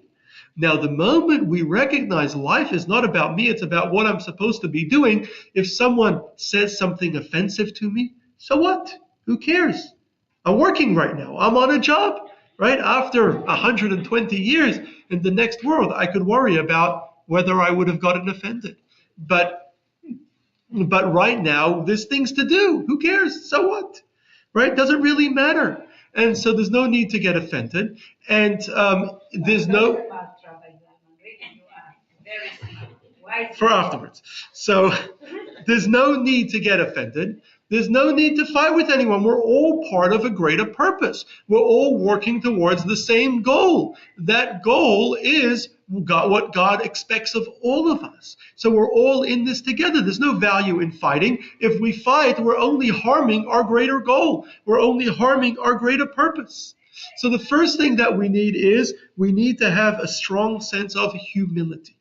Now, the moment we recognize life is not about me, it's about what I'm supposed to be doing. If someone says something offensive to me, so what? Who cares? I'm working right now. I'm on a job, right? After 120 years in the next world, I could worry about whether I would have gotten offended. But right now, there's things to do. Who cares? So what? Right? Doesn't really matter. And so there's no need to get offended. And there's no... for afterwards. So there's no need to get offended. There's no need to fight with anyone. We're all part of a greater purpose. We're all working towards the same goal. That goal is what God expects of all of us. So we're all in this together. There's no value in fighting. If we fight, we're only harming our greater goal. We're only harming our greater purpose. So the first thing that we need is we need to have a strong sense of humility.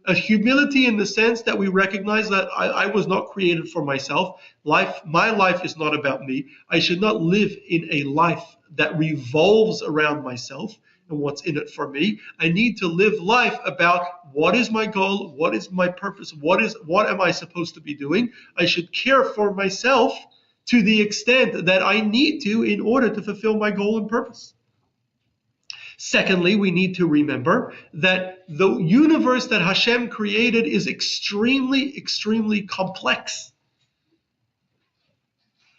A humility in the sense that we recognize that I was not created for myself. My life is not about me. I should not live in a life that revolves around myself and what's in it for me. I need to live life about what is my goal, what is my purpose, what am I supposed to be doing. I should care for myself to the extent that I need to in order to fulfill my goal and purpose. Secondly, we need to remember that the universe that Hashem created is extremely, extremely complex.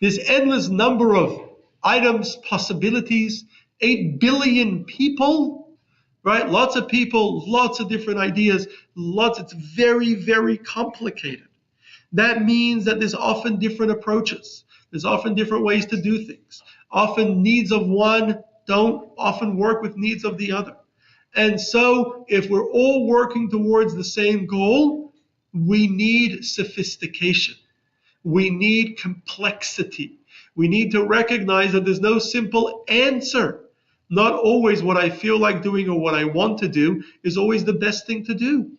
This endless number of items, possibilities, 8 billion people, right? Lots of people, lots of different ideas, it's very, very complicated. That means that there's often different approaches. There's often different ways to do things. Often needs of one don't often work with needs of the other. And so if we're all working towards the same goal, we need sophistication. We need complexity. We need to recognize that there's no simple answer. Not always what I feel like doing or what I want to do is always the best thing to do.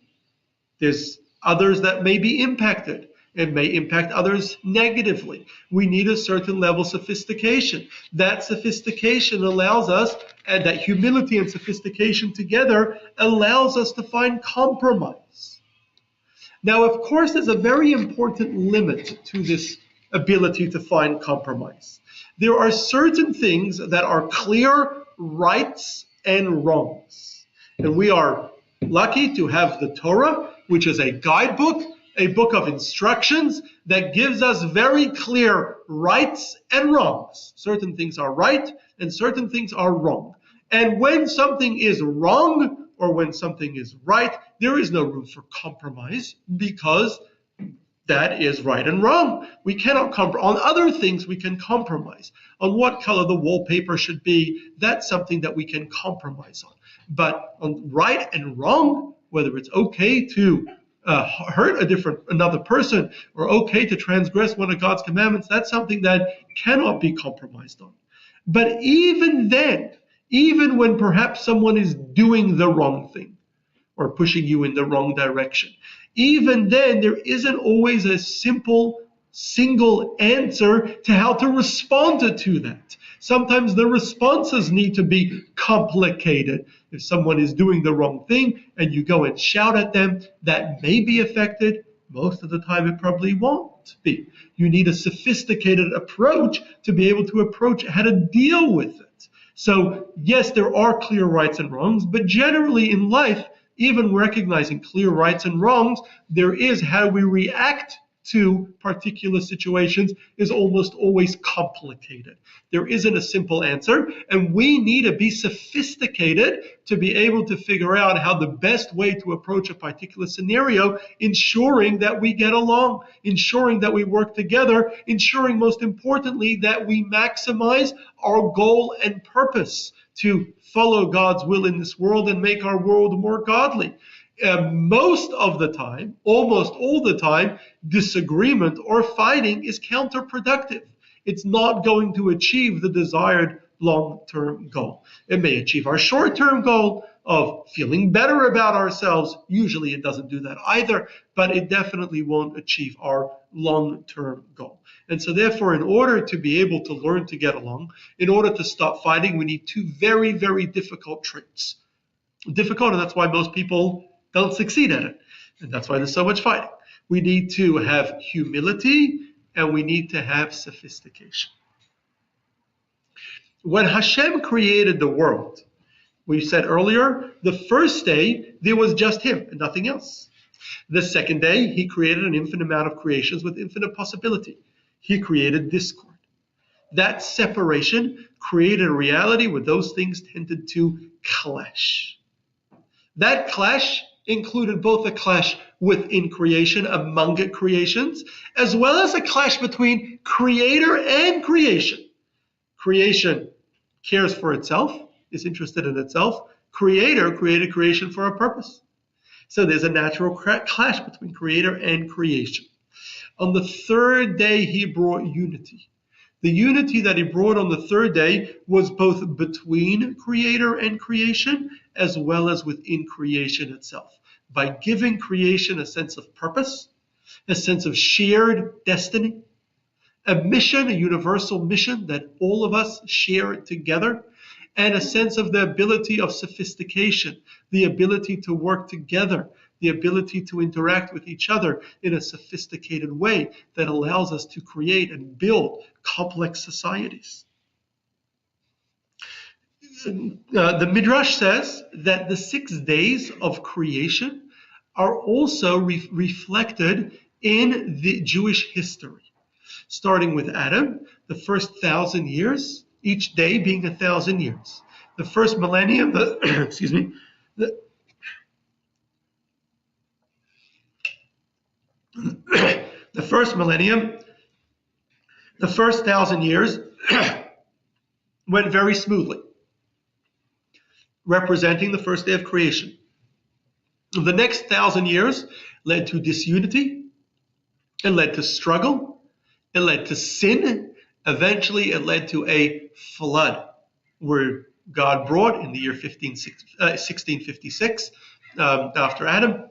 There's others that may be impacted. It may impact others negatively. We need a certain level of sophistication. That sophistication allows us, and that humility and sophistication together allows us to find compromise. Now, of course, there's a very important limit to this ability to find compromise. There are certain things that are clear rights and wrongs. And we are lucky to have the Torah, which is a guidebook, a book of instructions that gives us very clear rights and wrongs. Certain things are right and certain things are wrong. And when something is wrong or when something is right, there is no room for compromise because that is right and wrong. We cannot compromise. On other things, we can compromise. On what color the wallpaper should be, that's something that we can compromise on. But on right and wrong, whether it's okay to hurt another person or okay to transgress one of God's commandments, that's something that cannot be compromised on. But even then, even when perhaps someone is doing the wrong thing or pushing you in the wrong direction, even then there isn't always a simple, single answer to how to respond to that. Sometimes the responses need to be complicated. If someone is doing the wrong thing and you go and shout at them, that may be affected. Most of the time it probably won't be. You need a sophisticated approach to be able to approach how to deal with it. So yes, there are clear rights and wrongs, but generally in life, even recognizing clear rights and wrongs, there is how we react to particular situations is almost always complicated. There isn't a simple answer, and we need to be sophisticated to be able to figure out how the best way to approach a particular scenario, ensuring that we get along, ensuring that we work together, ensuring most importantly that we maximize our goal and purpose to follow God's will in this world and make our world more godly. Most of the time, almost all the time, disagreement or fighting is counterproductive. It's not going to achieve the desired long-term goal. It may achieve our short-term goal of feeling better about ourselves. Usually it doesn't do that either, but it definitely won't achieve our long-term goal. And so therefore, in order to be able to learn to get along, in order to stop fighting, we need two very, very difficult traits. Difficult, and that's why most people don't succeed at it. And that's why there's so much fighting. We need to have humility and we need to have sophistication. When Hashem created the world, we said earlier, the first day there was just him and nothing else. The second day, he created an infinite amount of creations with infinite possibility. He created discord. That separation created a reality where those things tended to clash. That clash included both a clash within creation, among creations, as well as a clash between creator and creation. Creation cares for itself, is interested in itself. Creator created creation for a purpose. So there's a natural clash between creator and creation. On the third day, he brought unity. The unity that he brought on the third day was both between creator and creation, as well as within creation itself, by giving creation a sense of purpose, a sense of shared destiny, a mission, a universal mission that all of us share together, and a sense of the ability of sophistication, the ability to work together, the ability to interact with each other in a sophisticated way that allows us to create and build complex societies. The Midrash says that the 6 days of creation are also reflected in the Jewish history, starting with Adam, the first 1,000 years, each day being 1,000 years. The first millennium, excuse me, the first millennium, the first 1,000 years went very smoothly, representing the first day of creation. The next 1,000 years led to disunity, it led to struggle, it led to sin, eventually it led to a flood, where God brought in the year 1656, after Adam,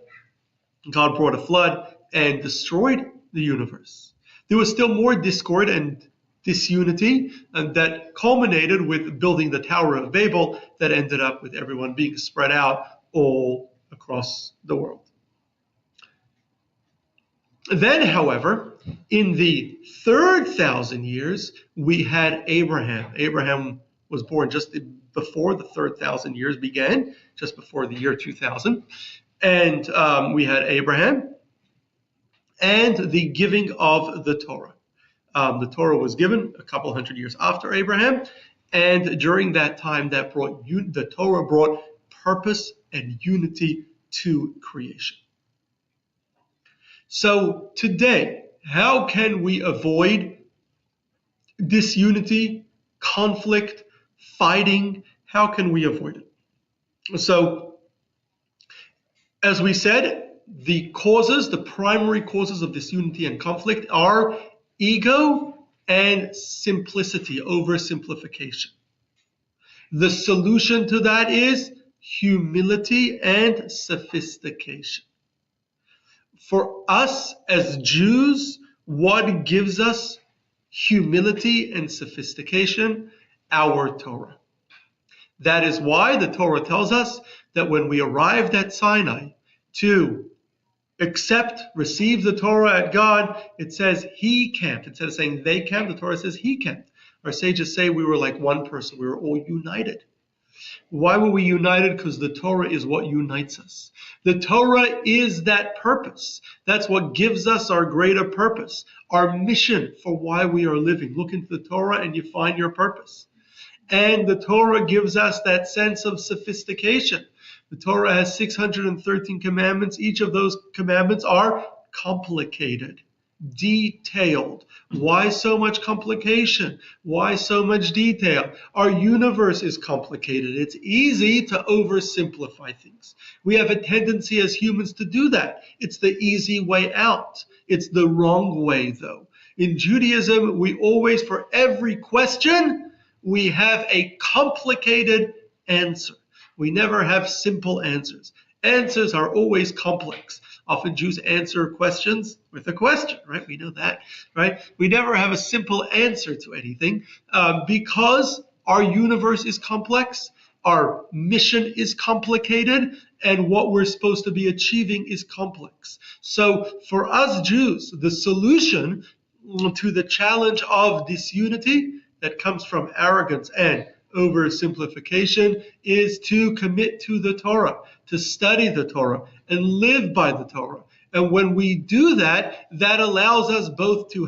God brought a flood and destroyed the universe. There was still more discord and disunity, and that culminated with building the Tower of Babel that ended up with everyone being spread out all across the world. Then, however, in the third 1,000 years, we had Abraham. Abraham was born just before the third 1,000 years began, just before the year 2000. And we had Abraham and the giving of the Torah. The Torah was given a couple hundred years after Abraham, and during that time, the Torah brought purpose and unity to creation. So today, how can we avoid disunity, conflict, fighting? How can we avoid it? So, as we said, the primary causes of disunity and conflict are ego and simplicity, oversimplification. The solution to that is humility and sophistication. For us as Jews, what gives us humility and sophistication? Our Torah. That is why the Torah tells us that when we arrived at Sinai to receive the Torah at God, it says He camped. Instead of saying they camped, the Torah says He camped. Our sages say we were like one person. We were all united. Why were we united? Because the Torah is what unites us. The Torah is that purpose. That's what gives us our greater purpose, our mission for why we are living. Look into the Torah and you find your purpose. And the Torah gives us that sense of sophistication. The Torah has 613 commandments. Each of those commandments are complicated, detailed. Why so much complication? Why so much detail? Our universe is complicated. It's easy to oversimplify things. We have a tendency as humans to do that. It's the easy way out. It's the wrong way, though. In Judaism, we always, for every question, we have a complicated answer. We never have simple answers. Answers are always complex. Often Jews answer questions with a question, right? We know that, right? We never have a simple answer to anything because our universe is complex, our mission is complicated, and what we're supposed to be achieving is complex. So for us Jews, the solution to the challenge of disunity that comes from arrogance and oversimplification is to commit to the Torah, to study the Torah and live by the Torah. And when we do that, that allows us both to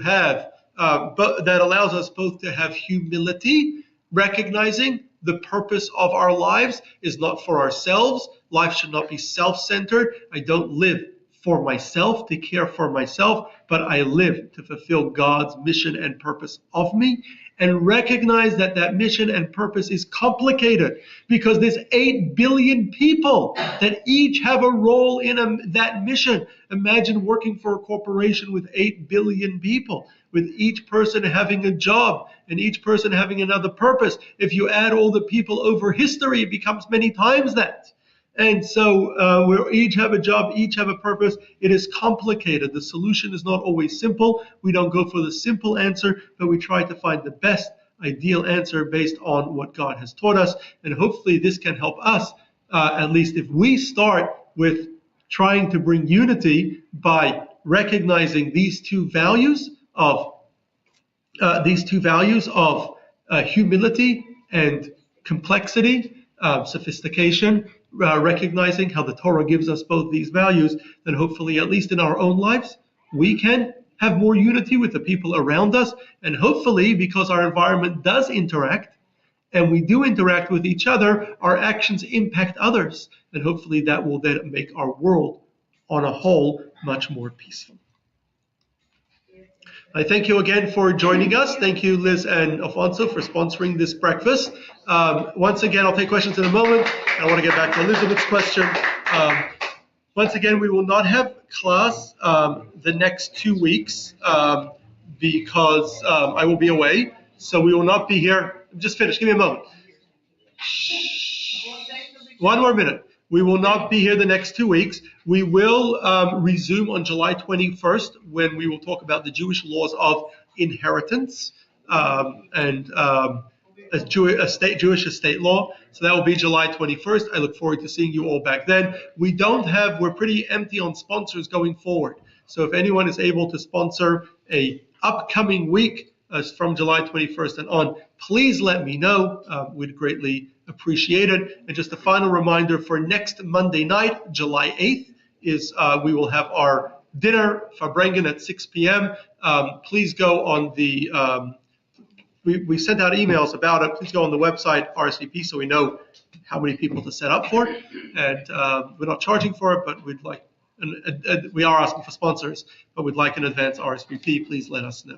have humility, recognizing the purpose of our lives is not for ourselves. Life should not be self-centered. I don't live for myself, to care for myself, but I live to fulfill God's mission and purpose of me. And recognize that that mission and purpose is complicated because there's 8 billion people that each have a role in that mission. Imagine working for a corporation with 8 billion people, with each person having a job and each person having another purpose. If you add all the people over history, it becomes many times that. And so we each have a job, each have a purpose. It is complicated. The solution is not always simple. We don't go for the simple answer, but we try to find the best ideal answer based on what God has taught us. And hopefully this can help us, at least if we start with trying to bring unity by recognizing these two values of humility and complexity, sophistication, recognizing how the Torah gives us both these values, then hopefully, at least in our own lives, we can have more unity with the people around us. And hopefully, because our environment does interact, and we do interact with each other, our actions impact others. And hopefully that will then make our world on a whole much more peaceful. I thank you again for joining us. Thank you, Liz and Alfonso, for sponsoring this breakfast. Once again, I'll take questions in a moment. I want to get back to Elizabeth's question. Once again, we will not have class the next 2 weeks because I will be away. So we will not be here. Just finished. Give me a moment. One more minute. We will not be here the next 2 weeks. We will resume on July 21st when we will talk about the Jewish laws of inheritance and a Jewish estate law. So that will be July 21st. I look forward to seeing you all back then. We're pretty empty on sponsors going forward. So if anyone is able to sponsor a upcoming week from July 21st and on, please let me know. We'd greatly appreciate it. And just a final reminder for next Monday night, July 8th, is we will have our dinner, Farbrengen, at 6 p.m. Please go on the, we sent out emails about it. Please go on the website, RSVP, so we know how many people to set up for. And we're not charging for it, but we'd like, we are asking for sponsors, but we'd like an advance RSVP. Please let us know.